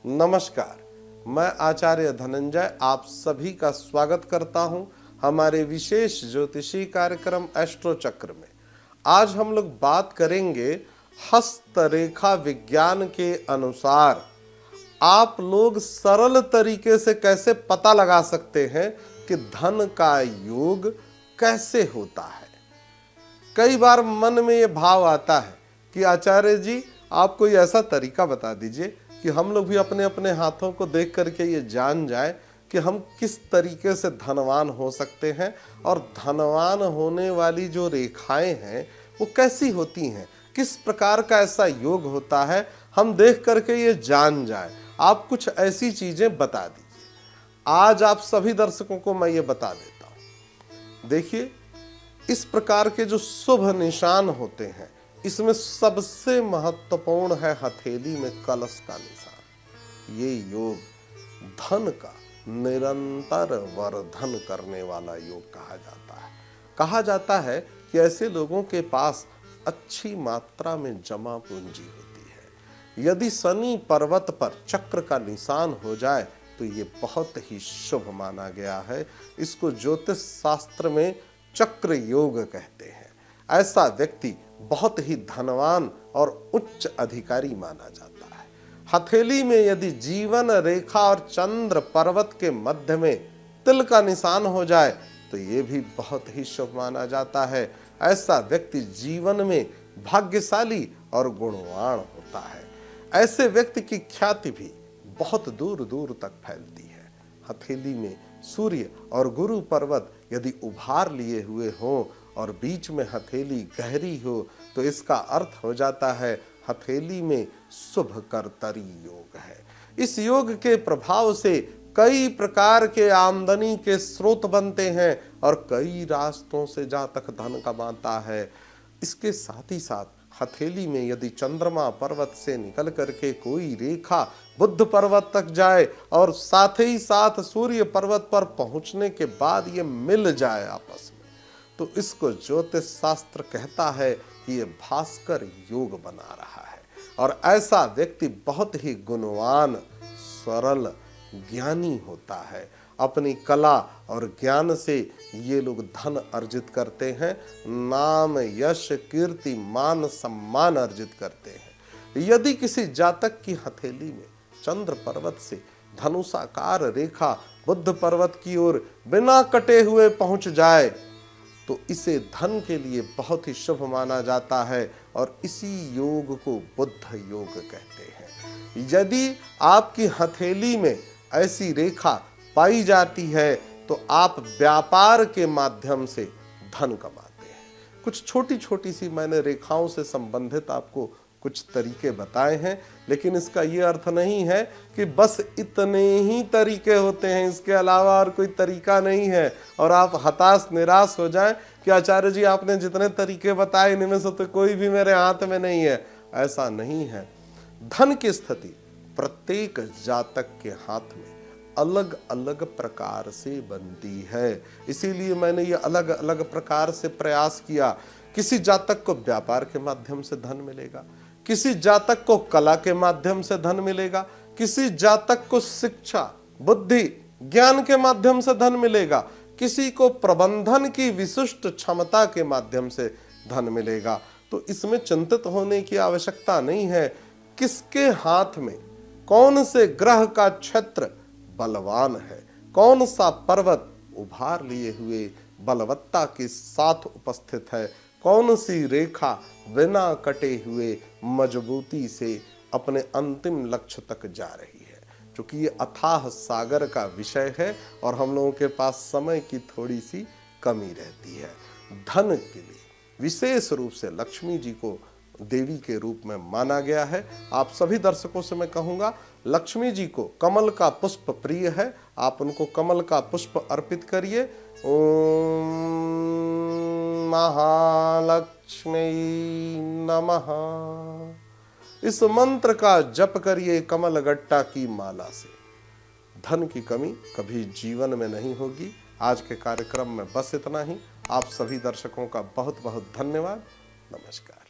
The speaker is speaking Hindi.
नमस्कार, मैं आचार्य धनंजय आप सभी का स्वागत करता हूं हमारे विशेष ज्योतिषी कार्यक्रम एस्ट्रो चक्र में। आज हम लोग बात करेंगे हस्तरेखा विज्ञान के अनुसार आप लोग सरल तरीके से कैसे पता लगा सकते हैं कि धन का योग कैसे होता है। कई बार मन में ये भाव आता है कि आचार्य जी आप कोई ऐसा तरीका बता दीजिए कि हम लोग भी अपने अपने हाथों को देख करके ये जान जाए कि हम किस तरीके से धनवान हो सकते हैं और धनवान होने वाली जो रेखाएं हैं वो कैसी होती हैं, किस प्रकार का ऐसा योग होता है, हम देख करके ये जान जाए। आप कुछ ऐसी चीजें बता दीजिए। आज आप सभी दर्शकों को मैं ये बता देता हूं। देखिए, इस प्रकार के जो शुभ निशान होते हैं इसमें सबसे महत्वपूर्ण है हथेली में कलश का निशान। ये योग धन का निरंतर वर्धन करने वाला योग कहा जाता है। कहा जाता है कि ऐसे लोगों के पास अच्छी मात्रा में जमा पूंजी होती है। यदि शनि पर्वत पर चक्र का निशान हो जाए तो ये बहुत ही शुभ माना गया है। इसको ज्योतिष शास्त्र में चक्र योग कहते हैं। ऐसा व्यक्ति बहुत ही धनवान और उच्च अधिकारी माना जाता है। हथेली में यदि जीवन रेखा और चंद्र पर्वत के मध्य में तिल का निशान हो जाए तो ये भी बहुत ही शुभ माना जाता है। ऐसा व्यक्ति जीवन में भाग्यशाली और गुणवान होता है। ऐसे व्यक्ति की ख्याति भी बहुत दूर दूर तक फैलती है। हथेली में सूर्य और गुरु पर्वत यदि उभार लिए हुए हों और बीच में हथेली गहरी हो तो इसका अर्थ हो जाता है हथेली में शुभ कर्तरी योग है। इस योग के प्रभाव से कई प्रकार के आमदनी के स्रोत बनते हैं और कई रास्तों से जातक धन कमाता है। इसके साथ ही साथ हथेली में यदि चंद्रमा पर्वत से निकल करके कोई रेखा बुध पर्वत तक जाए और साथ ही साथ सूर्य पर्वत पर पहुंचने के बाद ये मिल जाए आपस में, तो इसको ज्योतिष शास्त्र कहता है कि ये भास्कर योग बना रहा है। और ऐसा व्यक्ति बहुत ही गुणवान, सरल, ज्ञानी होता है। अपनी कला और ज्ञान से ये लोग धन अर्जित करते हैं, नाम, यश, कीर्ति, मान, सम्मान अर्जित करते हैं। यदि किसी जातक की हथेली में चंद्र पर्वत से धनुषाकार रेखा बुध पर्वत की ओर बिना कटे हुए पहुंच जाए तो इसे धन के लिए बहुत ही शुभ माना जाता है और इसी योग को बुध योग कहते हैं। यदि आपकी हथेली में ऐसी रेखा पाई जाती है तो आप व्यापार के माध्यम से धन कमाते हैं। कुछ छोटी छोटी सी मैंने रेखाओं से संबंधित आपको कुछ तरीके बताए हैं, लेकिन इसका ये अर्थ नहीं है कि बस इतने ही तरीके होते हैं, इसके अलावा और कोई तरीका नहीं है और आप हताश निराश हो जाएं कि आचार्य जी आपने जितने तरीके बताए इनमें से तो कोई भी मेरे हाथ में नहीं है। ऐसा नहीं है। धन की स्थिति प्रत्येक जातक के हाथ में अलग अलग प्रकार से बनती है। इसीलिए मैंने ये अलग अलग प्रकार से प्रयास किया। किसी जातक को व्यापार के माध्यम से धन मिलेगा, किसी जातक को कला के माध्यम से धन मिलेगा, किसी जातक को शिक्षा, बुद्धि, ज्ञान के माध्यम से धन मिलेगा, किसी को प्रबंधन की विशिष्ट क्षमता के माध्यम से धन मिलेगा। तो इसमें चिंतित होने की आवश्यकता नहीं है। किसके हाथ में कौन से ग्रह का क्षेत्र बलवान है, कौन सा पर्वत उभार लिए हुए बलवत्ता के साथ उपस्थित है, कौन सी रेखा बिना कटे हुए मजबूती से अपने अंतिम लक्ष्य तक जा रही है। क्योंकि ये अथाह सागर का विषय है और हम लोगों के पास समय की थोड़ी सी कमी रहती है। धन के लिए विशेष रूप से लक्ष्मी जी को देवी के रूप में माना गया है। आप सभी दर्शकों से मैं कहूंगा, लक्ष्मी जी को कमल का पुष्प प्रिय है, आप उनको कमल का पुष्प अर्पित करिए। ओम महालक्ष्मी नमः। इस मंत्र का जप करिए कमल गट्टा की माला से। धन की कमी कभी जीवन में नहीं होगी। आज के कार्यक्रम में बस इतना ही। आप सभी दर्शकों का बहुत बहुत धन्यवाद। नमस्कार।